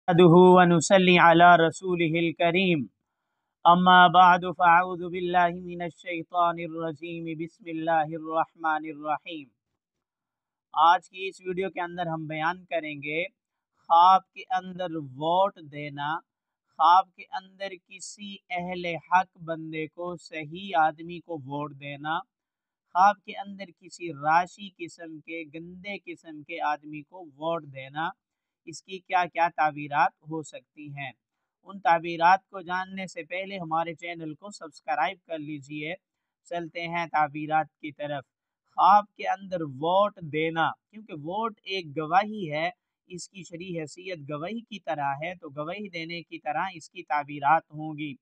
نحمده ونصلي على رسوله الكريم اما بعد فاعوذ بالله من الشیطان الرجیم بسم اللہ الرحمن الرحیم۔ آج کی اس ویڈیو کے اندر ہم بیان کریں گے خواب کے اندر ووٹ دینا، خواب کے اندر کسی اہل حق بندے کو، صحیح آدمی کو ووٹ دینا، خواب کے اندر کسی راشی قسم کے، گندے قسم کے آدمی کو ووٹ دینا، اس کی کیا کیا تعبیرات ہو سکتی ہیں۔ ان تعبیرات کو جاننے سے پہلے ہمارے چینل کو سبسکرائب کر لیجئے۔ چلتے ہیں تعبیرات کی طرف۔ خواب کے اندر ووٹ دینا، کیونکہ ووٹ ایک گواہی ہے، اس کی شرعی حیثیت گواہی کی طرح ہے، تو گواہی دینے کی طرح اس کی تعبیرات ہوں گی۔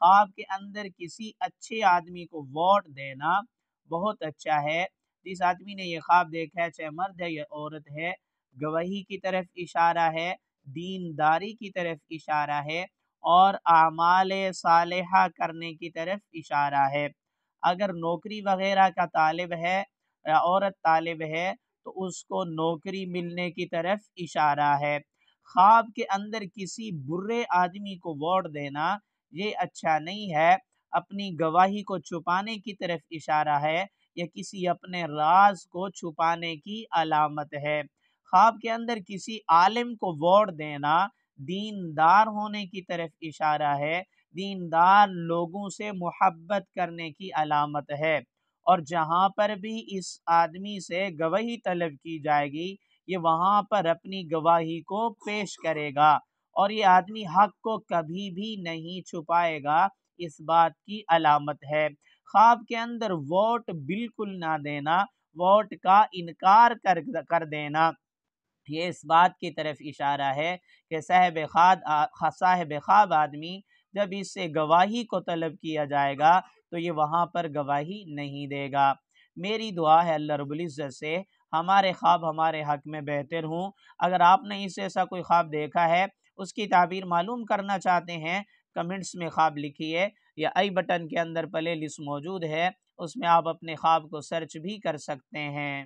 خواب کے اندر کسی اچھے آدمی کو ووٹ دینا بہت اچھا ہے۔ جس آدمی نے یہ خواب دیکھا ہے، چاہے مرد ہے یا عورت ہے، گواہی کی طرف اشارہ ہے، دینداری کی طرف اشارہ ہے، اور اعمال صالحہ کرنے کی طرف اشارہ ہے۔ اگر نوکری وغیرہ کا طالب ہے یا عورت طالب ہے تو اس کو نوکری ملنے کی طرف اشارہ ہے۔ خواب کے اندر کسی برے آدمی کو ووٹ دینا یہ اچھا نہیں ہے، اپنی گواہی کو چھپانے کی طرف اشارہ ہے، یا کسی اپنے راز کو چھپانے کی علامت ہے۔ خواب کے اندر کسی عالم کو ووٹ دینا دیندار ہونے کی طرف اشارہ ہے، دیندار لوگوں سے محبت کرنے کی علامت ہے، اور جہاں پر بھی اس آدمی سے گواہی طلب کی جائے گی یہ وہاں پر اپنی گواہی کو پیش کرے گا، اور یہ آدمی حق کو کبھی بھی نہیں چھپائے گا، اس بات کی علامت ہے۔ خواب کے اندر ووٹ بالکل نہ دینا، ووٹ کا انکار کر دینا، یہ اس بات کی طرف اشارہ ہے کہ صاحب خواب آدمی جب اس سے گواہی کو طلب کیا جائے گا تو یہ وہاں پر گواہی نہیں دے گا۔ میری دعا ہے اللہ رب العزت سے ہمارے خواب ہمارے حق میں بہتر ہوں۔ اگر آپ نے اس ایسا کوئی خواب دیکھا ہے، اس کی تعبیر معلوم کرنا چاہتے ہیں، کمنٹس میں خواب لکھیے، یا آئی بٹن کے اندر پلے لسٹ موجود ہے، اس میں آپ اپنے خواب کو سرچ بھی کر سکتے ہیں۔